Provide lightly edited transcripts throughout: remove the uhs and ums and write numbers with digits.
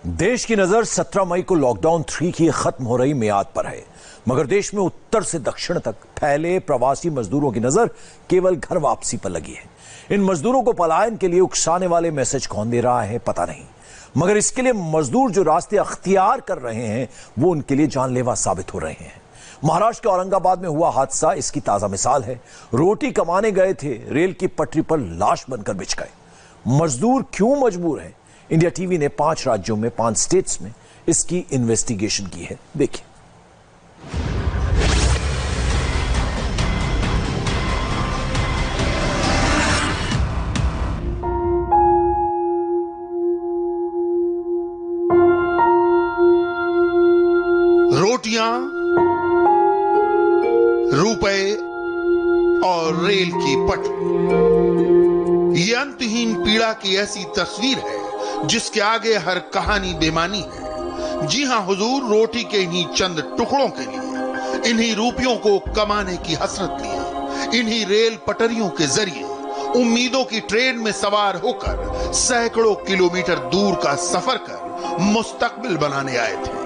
देश की नजर 17 मई को लॉकडाउन 3 की खत्म हो रही मियाद पर है, मगर देश में उत्तर से दक्षिण तक फैले प्रवासी मजदूरों की नजर केवल घर वापसी पर लगी है। इन मजदूरों को पलायन के लिए उकसाने वाले मैसेज कौन दे रहा है पता नहीं, मगर इसके लिए मजदूर जो रास्ते अख्तियार कर रहे हैं वो उनके लिए जानलेवा साबित हो रहे हैं। महाराष्ट्र के औरंगाबाद में हुआ हादसा इसकी ताजा मिसाल है। रोटी कमाने गए थे, रेल की पटरी पर लाश बनकर बिछ गए। मजदूर क्यों मजबूर है? इंडिया टीवी ने 5 राज्यों में 5 स्टेट्स में इसकी इन्वेस्टिगेशन की है, देखिए। रोटियां, रुपए और रेल की पटरी, ये अंतहीन पीड़ा की ऐसी तस्वीर है जिसके आगे हर कहानी बेमानी है। जी हां हुजूर, रोटी के इन्हीं चंद टुकड़ों के लिए, इन्हीं रुपयों को कमाने की हसरत लिए, इन्हीं रेल पटरियों के जरिए उम्मीदों की ट्रेन में सवार होकर सैकड़ों किलोमीटर दूर का सफर कर मुस्तकबिल बनाने आए थे।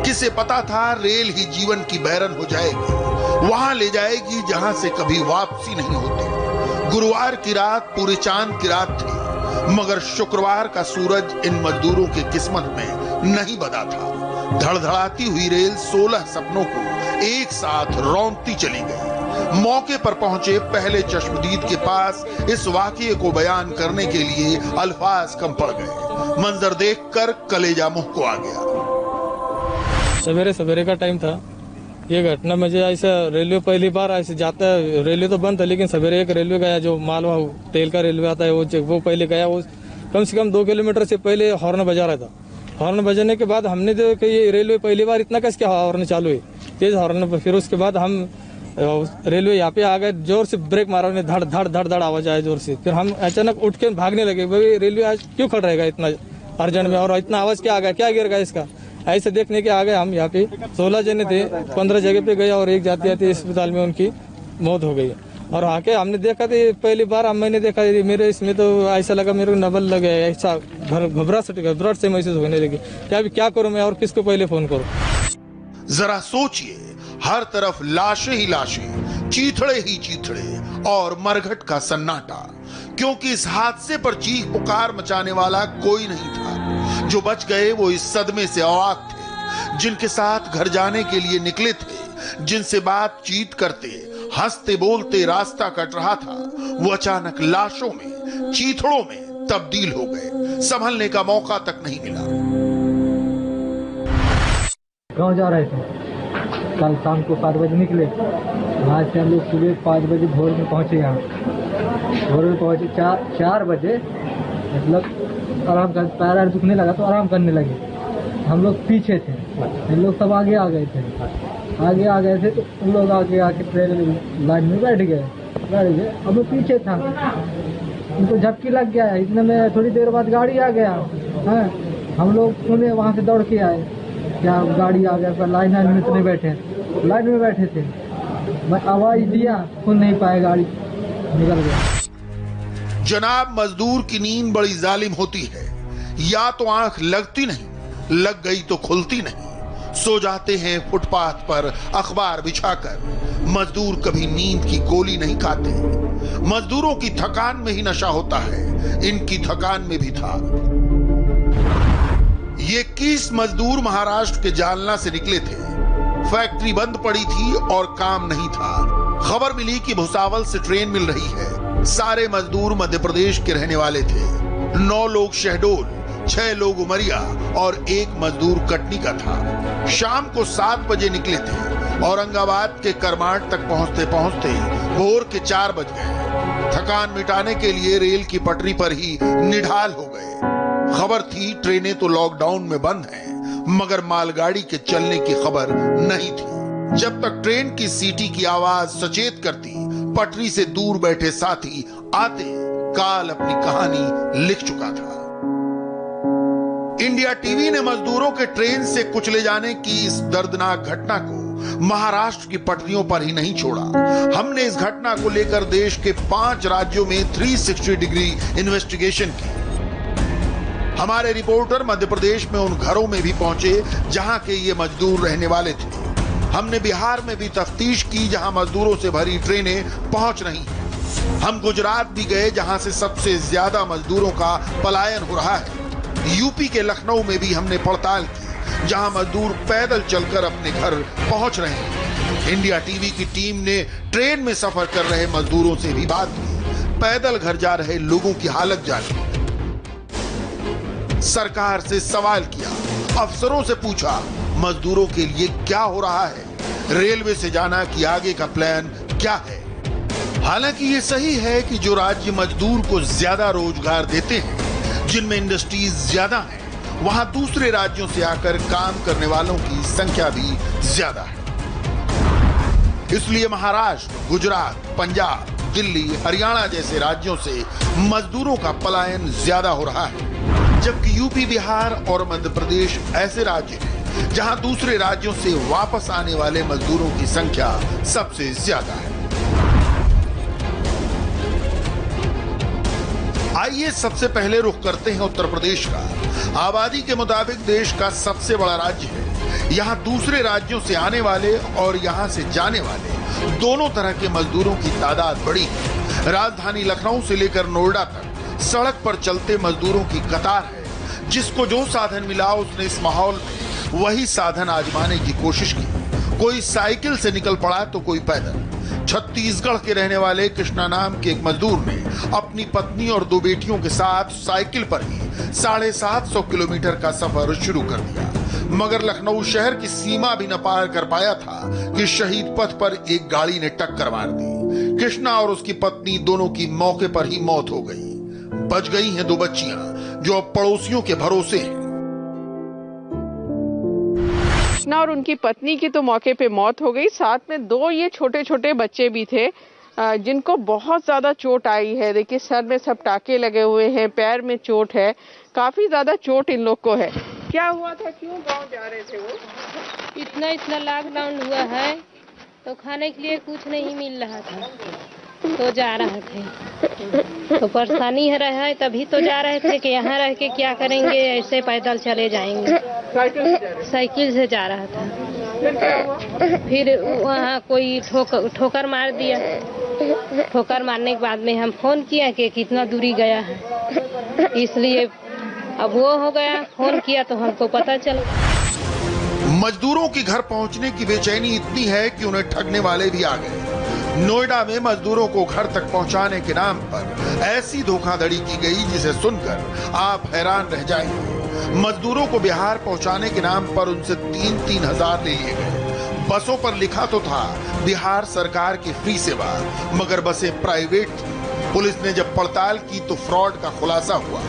किसे पता था रेल ही जीवन की बैरन हो जाएगी, वहां ले जाएगी जहां से कभी वापसी नहीं होती। गुरुवार की रात पूरे चांद की रात थी, मगर शुक्रवार का सूरज इन मजदूरों की किस्मत में नहीं बंधा था। धड़धड़ाती हुई रेल 16 सपनों को एक साथ रौंदती चली गई। मौके पर पहुंचे पहले चश्मदीद के पास इस वाकये को बयान करने के लिए अल्फाज कम पड़ गए। मंजर देखकर कलेजा मुंह को आ गया। सवेरे सवेरे का टाइम था, ये घटना मुझे ऐसा रेलवे पहली बार ऐसे जाता है। रेलवे तो बंद था, लेकिन सवेरे एक रेलवे गया जो मालवा तेल का रेलवे आता है, वो पहले गया। वो कम से कम 2 किलोमीटर से पहले हॉर्न बजा रहा था। हॉर्न बजाने के बाद हमने देखा कि ये रेलवे पहली बार इतना कैसे हॉर्न चालू है, तेज हॉर्न। फिर उसके बाद हम रेलवे यहाँ पे आ गए, जोर से ब्रेक मारा, उन्हें धड़ धड़ धड़ धड़ आवाज आया जोर से। फिर हम अचानक उठ के भागने लगे, भाई रेलवे आज क्यों खड़ रहेगा इतना अर्जेंट में, और इतना आवाज क्या आ गया, क्या गिर गया इसका। ऐसे देखने के आ गए हम। यहाँ पे 16 जने थे, 15 जगह पे गए और एक जाते जाते अस्पताल में उनकी मौत हो गई। और आके हमने देखा था, पहली बार मैंने देखा, मेरे इसमें तो ऐसा लगा मेरे को नबल लगे, ऐसा घबराहट से महसूस होने लगी। क्या करूं मैं और किसको पहले फोन करूं? जरा सोचिए, हर तरफ लाशें ही लाशें, चीथड़े ही चीथड़े और मरघट का सन्नाटा, क्योंकि इस हादसे पर चीख पुकार मचाने वाला कोई नहीं था। जो बच गए वो इस सदमे से अवाक थे, जिनके साथ घर जाने के लिए निकले थे, जिनसे बातचीत करते हंसते बोलते रास्ता कट रहा था, वो अचानक लाशों में, चीथड़ों में तब्दील हो गए। संभलने का मौका तक नहीं मिला। गाँव जा रहे थे, कल शाम को 7 बजे निकले। वहाँ से हम लोग सुबह 5 बजे भोर में पहुँचे। यहाँ भोर में पहुँचे 4 बजे, मतलब आराम कर, पैर दुखने लगा तो आराम करने लगे। हम लोग पीछे थे, हम लोग सब आगे आ गए थे। तो उन लोग आगे आके ट्रेन लाइन में बैठ गए। अब वो पीछे था, उनको झपकी लग गया। इतने में थोड़ी देर बाद गाड़ी आ गया है। हम लोग सुने, वहाँ से दौड़ के आए, क्या गाड़ी आ गया। लाइन में इतने लाइन में बैठे थे। मैं आवाज दिया, सुन नहीं पाए, गाड़ी निकल गया। जनाब, मजदूर की नींद बड़ी जालिम होती है। या तो आंख लगती नहीं, लग गई तो खुलती नहीं। सो जाते हैं फुटपाथ पर अखबार बिछाकर। मजदूर कभी नींद की गोली नहीं खाते। मजदूरों की थकान में ही नशा होता है, इनकी थकान में भी था। ये 21 मजदूर महाराष्ट्र के जालना से निकले थे। फैक्ट्री बंद पड़ी थी और काम नहीं था। खबर मिली कि भुसावल से ट्रेन मिल रही है। सारे मजदूर मध्य प्रदेश के रहने वाले थे। 9 लोग शहडोल, 6 लोग उमरिया और 1 मजदूर कटनी का था। शाम को 7 बजे निकले थे। औरंगाबाद के करमाट तक पहुंचते पहुंचते भोर के 4 बज गए। थकान मिटाने के लिए रेल की पटरी पर ही निढाल हो गए। खबर थी ट्रेनें तो लॉकडाउन में बंद हैं, मगर मालगाड़ी के चलने की खबर नहीं थी। जब तक ट्रेन की सीटी की आवाज सचेत करती, पटरी से दूर बैठे साथी आते, काल अपनी कहानी लिख चुका था। इंडिया टीवी ने मजदूरों के ट्रेन से कुचले जाने की इस दर्दनाक घटना को महाराष्ट्र की पटरियों पर ही नहीं छोड़ा। हमने इस घटना को लेकर देश के 5 राज्यों में 360 डिग्री इन्वेस्टिगेशन की। हमारे रिपोर्टर मध्य प्रदेश में उन घरों में भी पहुंचे जहां के ये मजदूर रहने वाले थे। हमने बिहार में भी तफ्तीश की जहां मजदूरों से भरी ट्रेनें पहुंच रही हैं। हम गुजरात भी गए जहां से सबसे ज्यादा मजदूरों का पलायन हो रहा है। यूपी के लखनऊ में भी हमने पड़ताल की जहां मजदूर पैदल चलकर अपने घर पहुंच रहे हैं। इंडिया टीवी की टीम ने ट्रेन में सफर कर रहे मजदूरों से भी बात की, पैदल घर जा रहे लोगों की हालत जानी, सरकार से सवाल किया, अफसरों से पूछा मजदूरों के लिए क्या हो रहा है, रेलवे से जाना कि आगे का प्लान क्या है। हालांकि ये सही है कि जो राज्य मजदूर को ज्यादा रोजगार देते हैं, जिनमें इंडस्ट्रीज ज्यादा हैं, वहां दूसरे राज्यों से आकर काम करने वालों की संख्या भी ज्यादा है। इसलिए महाराष्ट्र, गुजरात, पंजाब, दिल्ली, हरियाणा जैसे राज्यों से मजदूरों का पलायन ज्यादा हो रहा है, जबकि यूपी, बिहार और मध्य प्रदेश ऐसे राज्य हैं जहां दूसरे राज्यों से वापस आने वाले मजदूरों की संख्या सबसे ज्यादा है। आइए सबसे पहले रुख करते हैं उत्तर प्रदेश का। आबादी के मुताबिक देश का सबसे बड़ा राज्य है। यहाँ दूसरे राज्यों से आने वाले और यहाँ से जाने वाले दोनों तरह के मजदूरों की तादाद बड़ी है। राजधानी लखनऊ से लेकर नोएडा तक सड़क पर चलते मजदूरों की कतार है। जिसको जो साधन मिला उसने इस माहौल में वही साधन आजमाने की कोशिश की। कोई साइकिल से निकल पड़ा तो कोई पैदल। छत्तीसगढ़ के रहने वाले कृष्णा नाम के एक मजदूर ने अपनी पत्नी और 2 बेटियों के साथ साइकिल पर ही 750 किलोमीटर का सफर शुरू कर दिया, मगर लखनऊ शहर की सीमा भी न पार कर पाया था कि शहीद पथ पर एक गाड़ी ने टक्कर मार दी। कृष्णा और उसकी पत्नी दोनों की मौके पर ही मौत हो गई। बच गई हैं 2 बच्चियां जो अब पड़ोसियों के भरोसे हैं। कृष्णा और उनकी पत्नी की तो मौके पे मौत हो गई, साथ में 2 ये छोटे छोटे बच्चे भी थे जिनको बहुत ज्यादा चोट आई है। देखिए सर में सब टाके लगे हुए हैं, पैर में चोट है, काफी ज्यादा चोट इन लोग को है। क्या हुआ था, क्यों गांव जा रहे थे वो? इतना लॉकडाउन हुआ है तो खाने के लिए कुछ नहीं मिल रहा था तो जा रहे थे, तो परेशानी है रहा है तभी तो जा रहे थे कि यहाँ रह के क्या करेंगे, ऐसे पैदल चले जाएंगे। साइकिल से जा रहा था। फिर वहाँ कोई ठोकर मार दिया। ठोकर मारने के बाद में हम फोन किया कि कितना दूरी गया है, इसलिए अब वो हो गया, फोन किया तो हमको पता चला। मजदूरों के घर पहुंचने की बेचैनी इतनी है कि उन्हें ठगने वाले भी आ गए। नोएडा में मजदूरों को घर तक पहुंचाने के नाम पर ऐसी धोखाधड़ी की गई जिसे सुनकर आप हैरान रह जाएंगे। मजदूरों को बिहार पहुंचाने के नाम पर उनसे 3-3 हजार ले लिए गए। बसों पर लिखा तो था बिहार सरकार की फ्री सेवा, मगर बसें प्राइवेट थी। पुलिस ने जब पड़ताल की तो फ्रॉड का खुलासा हुआ।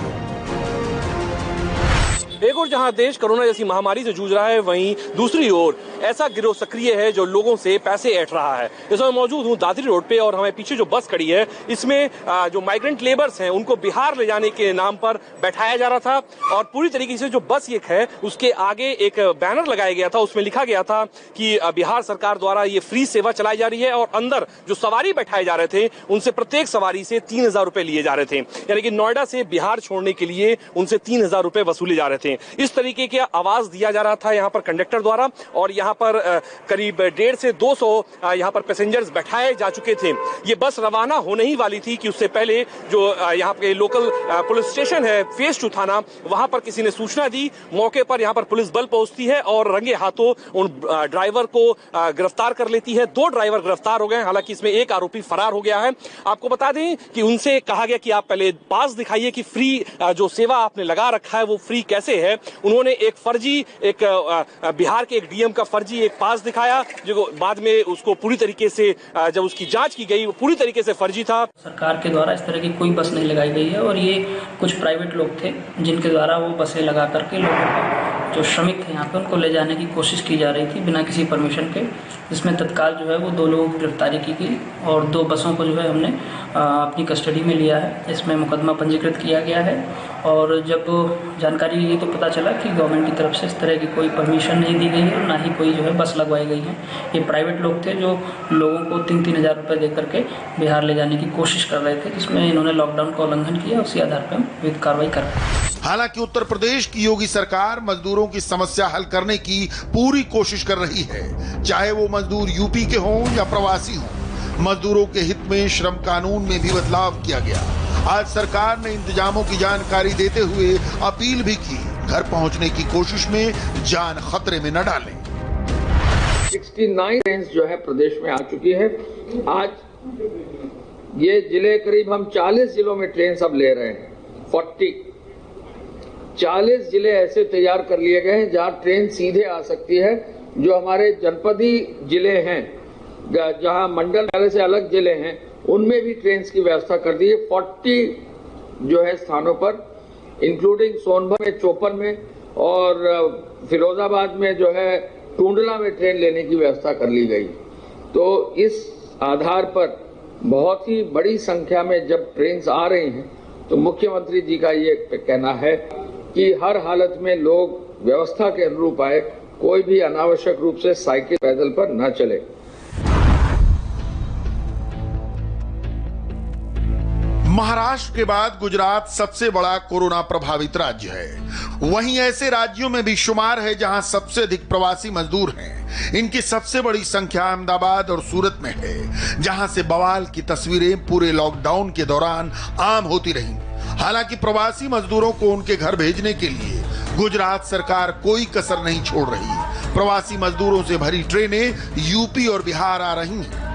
एक और जहां देश कोरोना जैसी महामारी से जूझ रहा है, वहीं दूसरी ओर ऐसा गिरोह सक्रिय है जो लोगों से पैसे ऐंठ रहा है। इस समय मौजूद हूं दादरी रोड पे और हमें पीछे जो बस खड़ी है इसमें जो माइग्रेंट लेबर्स हैं उनको बिहार ले जाने के नाम पर बैठाया जा रहा था और पूरी तरीके से जो बस ये है उसके आगे एक बैनर लगाया गया था, उसमें लिखा गया था कि बिहार सरकार द्वारा ये फ्री सेवा चलाई जा रही है और अंदर जो सवारी बैठाए जा रहे थे उनसे प्रत्येक सवारी से 3,000 रुपए लिए जा रहे थे, यानी कि नोएडा से बिहार छोड़ने के लिए उनसे 3,000 रुपए वसूले जा रहे थे। इस तरीके का आवाज दिया जा रहा था यहाँ पर कंडक्टर द्वारा और यहाँ पर करीब 150 से 200 यहाँ पर पैसेंजर्स बैठाए जा चुके थे। ये बस रवाना होने ही वाली थी कि उससे पहले जो यहाँ पे लोकल पुलिस स्टेशन है फेस 2 थाना, वहां पर किसी ने सूचना दी। मौके पर यहाँ पर पुलिस बल पहुंचती है और रंगे हाथों उन ड्राइवर को गिरफ्तार कर लेती है। 2 ड्राइवर गिरफ्तार हो गए, हालांकि इसमें एक आरोपी फरार हो गया है। आपको बता दें कि उनसे कहा गया कि आप पहले पास दिखाइए कि फ्री जो सेवा आपने लगा रखा है वो फ्री कैसे है। उन्होंने एक फर्जी बिहार के एक डीएम का फर्जी एक पास दिखाया जो बाद में उसको पूरी तरीके से जब उसकी जांच की गई वो पूरी तरीके से फर्जी था। सरकार के द्वारा इस तरह की कोई बस नहीं लगाई गई है और ये कुछ प्राइवेट लोग थे जिनके द्वारा वो बसें लगा करके लोगों को जो श्रमिक थे यहाँ पे उनको ले जाने की कोशिश की जा रही थी बिना किसी परमिशन के, जिसमें तत्काल जो है वो 2 लोगों की गिरफ्तारी की गई और 2 बसों को जो है हमने अपनी कस्टडी में लिया है। इसमें मुकदमा पंजीकृत किया गया है और जब जानकारी ये तो पता चला कि गवर्नमेंट की तरफ से इस तरह की कोई परमिशन नहीं दी गई है और ना ही कोई जो है बस लगवाई गई है। ये प्राइवेट लोग थे जो लोगों को 3-3 हज़ार रुपये दे करके बिहार ले जाने की कोशिश कर रहे थे, जिसमें इन्होंने लॉकडाउन का उल्लंघन किया, उसी आधार पर हम विधिक कार्रवाई कर रहे हैं। हालांकि उत्तर प्रदेश की योगी सरकार मजदूरों की समस्या हल करने की पूरी कोशिश कर रही है, चाहे वो मजदूर यूपी के हों या प्रवासी हों। मजदूरों के हित में श्रम कानून में भी बदलाव किया गया। आज सरकार ने इंतजामों की जानकारी देते हुए अपील भी की, घर पहुंचने की कोशिश में जान खतरे में न डालें। 69 ट्रेन जो है प्रदेश में आ चुकी है। आज ये जिले करीब हम 40 जिलों में ट्रेन सब ले रहे हैं। 40 जिले ऐसे तैयार कर लिए गए हैं जहां ट्रेन सीधे आ सकती है। जो हमारे जनपदी जिले हैं, जहां मंडल पहले से अलग जिले हैं, उनमें भी ट्रेन की व्यवस्था कर दी है। 40 जो है स्थानों पर, इंक्लूडिंग सोनभद्र में 54 में और फिरोजाबाद में जो है टूंडला में ट्रेन लेने की व्यवस्था कर ली गई। तो इस आधार पर बहुत ही बड़ी संख्या में जब ट्रेन आ रही हैं, तो मुख्यमंत्री जी का ये कहना है कि हर हालत में लोग व्यवस्था के अनुरूप आए, कोई भी अनावश्यक रूप से साइकिल पैदल पर न चले। महाराष्ट्र के बाद गुजरात सबसे बड़ा कोरोना प्रभावित राज्य है। वहीं ऐसे राज्यों में भी शुमार है जहां सबसे अधिक प्रवासी मजदूर हैं। इनकी सबसे बड़ी संख्या अहमदाबाद और सूरत में है, जहां से बवाल की तस्वीरें पूरे लॉकडाउन के दौरान आम होती रहीं। हालांकि प्रवासी मजदूरों को उनके घर भेजने के लिए गुजरात सरकार कोई कसर नहीं छोड़ रही। प्रवासी मजदूरों से भरी ट्रेनें यूपी और बिहार आ रही हैं।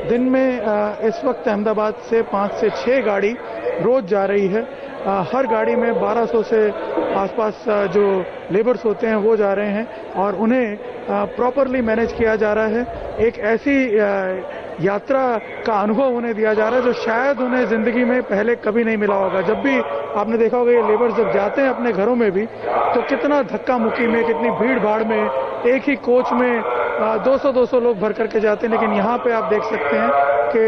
दिन में इस वक्त अहमदाबाद से 5 से 6 गाड़ी रोज जा रही है। हर गाड़ी में 1200 से आसपास जो लेबर्स होते हैं वो जा रहे हैं और उन्हें प्रॉपरली मैनेज किया जा रहा है। एक ऐसी यात्रा का अनुभव उन्हें दिया जा रहा है जो शायद उन्हें जिंदगी में पहले कभी नहीं मिला होगा। जब भी आपने देखा होगा ये लेबर्स जब जाते हैं अपने घरों में भी, तो कितना धक्का मुक्की में, कितनी भीड़ भाड़ में, एक ही कोच में 200-200 लोग भर करके जाते हैं। लेकिन यहाँ पे आप देख सकते हैं कि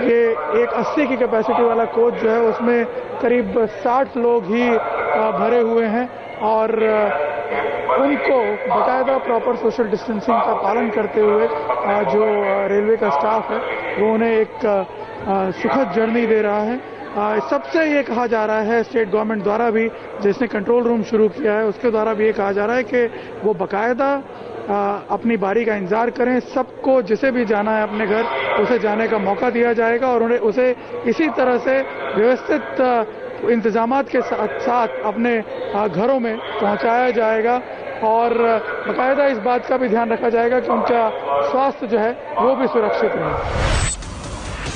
ये एक 80 की कैपेसिटी वाला कोच जो है उसमें करीब 60 लोग ही भरे हुए हैं और उनको बाकायदा प्रॉपर सोशल डिस्टेंसिंग का पालन करते हुए जो रेलवे का स्टाफ है वो उन्हें एक सुखद जर्नी दे रहा है। सबसे ये कहा जा रहा है स्टेट गवर्नमेंट द्वारा भी, जिसने कंट्रोल रूम शुरू किया है उसके द्वारा भी ये कहा जा रहा है कि वो बाकायदा अपनी बारी का इंतजार करें। सबको जिसे भी जाना है अपने घर, उसे जाने का मौका दिया जाएगा और उन्हें उसे इसी तरह से व्यवस्थित इंतजामात के साथ साथ अपने घरों में पहुंचाया जाएगा और बाकायदा इस बात का भी ध्यान रखा जाएगा कि उनका स्वास्थ्य जो है वो भी सुरक्षित रहे।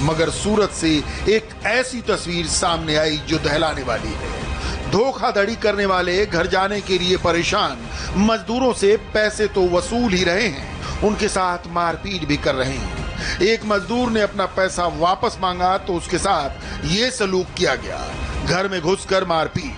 मगर सूरत से एक ऐसी तस्वीर सामने आई जो दहलाने वाली है। धोखाधड़ी करने वाले घर जाने के लिए परेशान मजदूरों से पैसे तो वसूल ही रहे हैं, उनके साथ मारपीट भी कर रहे हैं। एक मजदूर ने अपना पैसा वापस मांगा तो उसके साथ ये सलूक किया गया, घर में घुसकर मारपीट।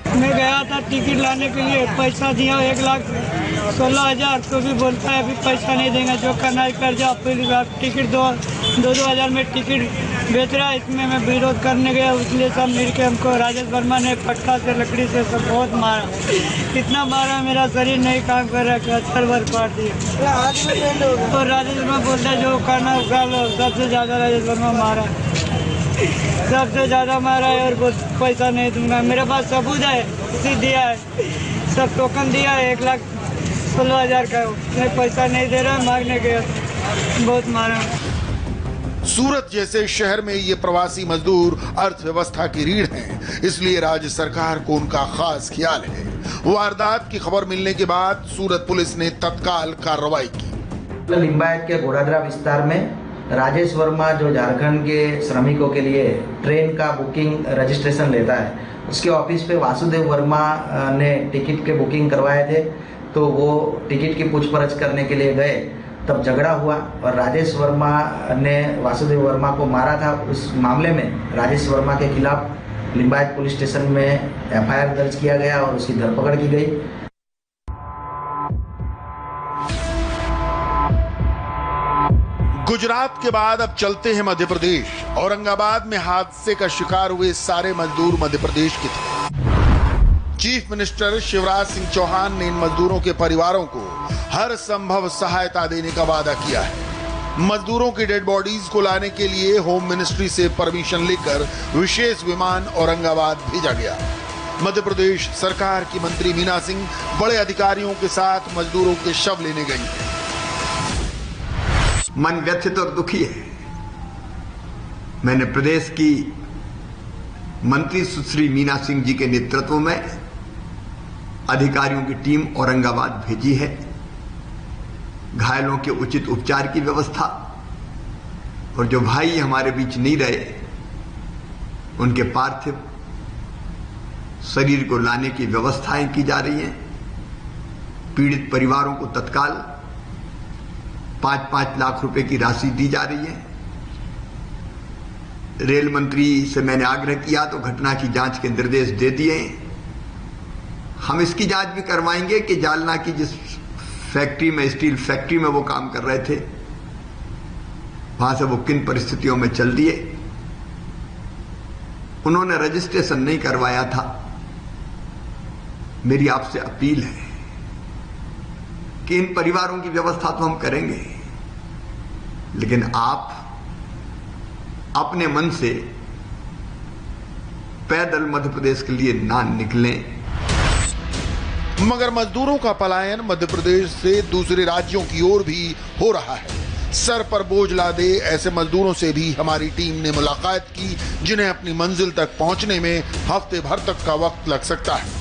मैं गया था टिकट लाने के लिए, पैसा दिया 1,16,000, तो भी बोलता है अभी पैसा नहीं देंगे, जो करना है कर जाओ। फिर टिकट 2,000 में टिकट बेच रहा है। इसमें मैं विरोध करने गया, इसलिए सब मिलकर हमको राजेश वर्मा ने पटका से लकड़ी से सब बहुत मारा। इतना मारा मेरा शरीर नहीं काम कर रहा, क्या सर्वर काट दिया। और राजेश वर्मा बोलता है जो करना है कर लो। सबसे ज़्यादा राजेश वर्मा मारा, सबसे ज़्यादा मारा है और पैसा नहीं दूंगा। मेरे पास सबूत है, इसी दिया है, सब टोकन दिया है 1,16,000 का। मैं पैसा नहीं दे रहा, मांगने गया, बहुत मारा। सूरत जैसे शहर में ये प्रवासी मजदूर अर्थव्यवस्था की रीढ़ हैं, इसलिए राज्य सरकार को उनका खास ख्याल है। वारदात की खबर मिलने के बाद सूरत पुलिस ने तत्काल कार्रवाई की। लिंबायत के घोड़ादरा विस्तार में राजेश वर्मा जो झारखंड के श्रमिकों के लिए ट्रेन का बुकिंग रजिस्ट्रेशन लेता है, उसके ऑफिस पे वासुदेव वर्मा ने टिकट के बुकिंग करवाए थे। तो वो टिकट की पूछपरछ करने के लिए गए, तब झगड़ा हुआ और राजेश वर्मा ने वासुदेव वर्मा को मारा था। उस मामले में राजेश वर्मा के खिलाफ लिंबायत पुलिस स्टेशन में FIR दर्ज किया गया और उसकी धरपकड़ की गई। गुजरात के बाद अब चलते हैं मध्य प्रदेश। औरंगाबाद में हादसे का शिकार हुए सारे मजदूर मध्य प्रदेश के थे। चीफ मिनिस्टर शिवराज सिंह चौहान ने इन मजदूरों के परिवारों को हर संभव सहायता देने का वादा किया है। मजदूरों की डेड बॉडीज को लाने के लिए होम मिनिस्ट्री से परमिशन लेकर विशेष विमान औरंगाबाद भेजा गया। मध्य प्रदेश सरकार की मंत्री मीना सिंह बड़े अधिकारियों के साथ मजदूरों के शव लेने गई हैं। मन व्यथित और दुखी है। मैंने प्रदेश की मंत्री सुश्री मीना सिंह जी के नेतृत्व में अधिकारियों की टीम औरंगाबाद भेजी है। घायलों के उचित उपचार की व्यवस्था और जो भाई हमारे बीच नहीं रहे उनके पार्थिव शरीर को लाने की व्यवस्थाएं की जा रही हैं। पीड़ित परिवारों को तत्काल 5-5 लाख रुपए की राशि दी जा रही है। रेल मंत्री से मैंने आग्रह किया तो घटना की जांच के निर्देश दे दिए। हम इसकी जांच भी करवाएंगे कि जालना की जिस फैक्ट्री में, स्टील फैक्ट्री में वो काम कर रहे थे, वहां से वो किन परिस्थितियों में चल दिए। उन्होंने रजिस्ट्रेशन नहीं करवाया था। मेरी आपसे अपील है कि इन परिवारों की व्यवस्था तो हम करेंगे, लेकिन आप अपने मन से पैदल मध्य प्रदेश के लिए ना निकलें। मगर मजदूरों का पलायन मध्य प्रदेश से दूसरे राज्यों की ओर भी हो रहा है। सर पर बोझ लादे ऐसे मजदूरों से भी हमारी टीम ने मुलाकात की, जिन्हें अपनी मंजिल तक पहुंचने में हफ्ते भर तक का वक्त लग सकता है।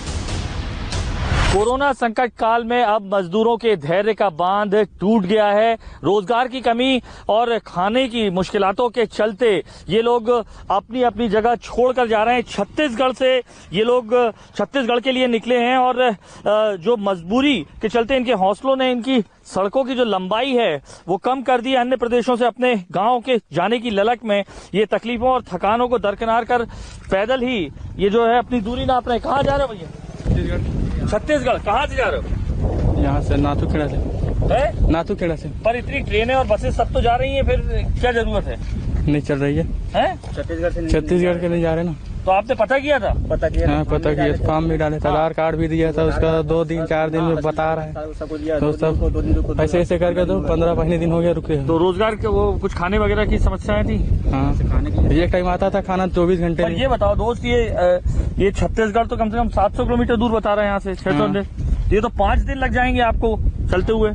कोरोना संकट काल में अब मजदूरों के धैर्य का बांध टूट गया है। रोजगार की कमी और खाने की मुश्किलातों के चलते ये लोग अपनी अपनी जगह छोड़कर जा रहे हैं। छत्तीसगढ़ से ये लोग छत्तीसगढ़ के लिए निकले हैं और जो मजबूरी के चलते इनके हौसलों ने इनकी सड़कों की जो लंबाई है वो कम कर दी। अन्य प्रदेशों से अपने गांव के जाने की ललक में ये तकलीफों और थकानों को दरकिनार कर पैदल ही ये जो है अपनी दूरी नाप रहे हैं। कहाँ जा रहे हो भैया? छत्तीसगढ़। कहाँ से जा रहे हो? यहाँ से नाथूखेड़ा से। नाथूखेड़ा से। पर इतनी ट्रेनें और बसेस सब तो जा रही हैं, फिर क्या जरूरत है? नहीं चल रही है? छत्तीसगढ़ के नहीं जा रहे ना। तो आपने पता किया था? पता किया। हाँ पता किया, फॉर्म भी डाले था, आधार कार्ड भी दिया था, उसका 2 दिन 4 दिन में बता रहा है। तो सब ऐसे ऐसे करके तो 15 दिन हो गया रुके। तो रोजगार के वो कुछ खाने वगैरह की समस्याएं थी? हाँ एक टाइम आता था खाना 24 घंटे। पर ये बताओ दोस्त, ये छत्तीसगढ़ तो कम से कम 700 किलोमीटर दूर बता रहे हैं यहाँ से, 600। ये तो 5 दिन लग जाएंगे आपको चलते हुए।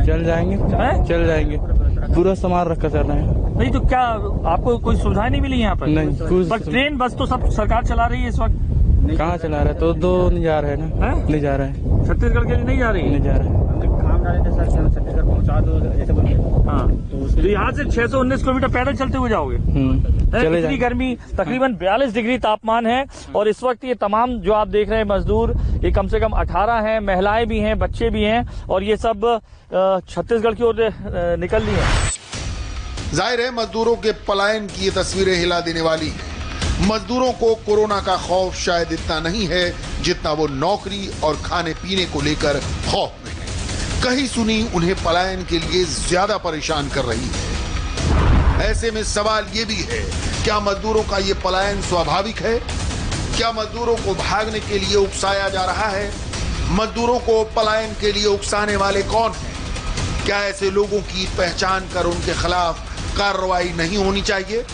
चल जाएंगे पूरा सामान रखकर चल रहे हैं। नहीं तो क्या आपको कोई सुविधाएं नहीं मिली यहाँ पर? नहीं, पर ट्रेन बस तो सब सरकार चला रही है इस वक्त। कहाँ चला रहा है? तो 2 नहीं जा रहे हैं ना। नहीं जा रहे हैं छत्तीसगढ़ के लिए, नहीं जा रही है। नहीं जा रहे हैं। काम डाले थे सर, छत्तीसगढ़ पहुँचा दो ऐसे बोल के। हाँ तो यहाँ से 619 किलोमीटर पैदल चलते हुए जाओगे। इतनी गर्मी, तकरीबन 42 डिग्री तापमान है। और इस वक्त ये तमाम जो आप देख रहे हैं मजदूर, ये कम से कम 18 हैं, महिलाएं भी हैं, बच्चे भी हैं, और ये सब छत्तीसगढ़ की ओर निकल रही है। जाहिर है मजदूरों के पलायन की ये तस्वीरें हिला देने वाली हैं। मजदूरों को कोरोना का खौफ शायद इतना नहीं है जितना वो नौकरी और खाने पीने को लेकर खौफ में है। कहीं सुनी उन्हें पलायन के लिए ज्यादा परेशान कर रही है। ऐसे में सवाल ये भी है, क्या मजदूरों का ये पलायन स्वाभाविक है? क्या मजदूरों को भागने के लिए उकसाया जा रहा है? मजदूरों को पलायन के लिए उकसाने वाले कौन हैं? क्या ऐसे लोगों की पहचान कर उनके खिलाफ कार्रवाई नहीं होनी चाहिए?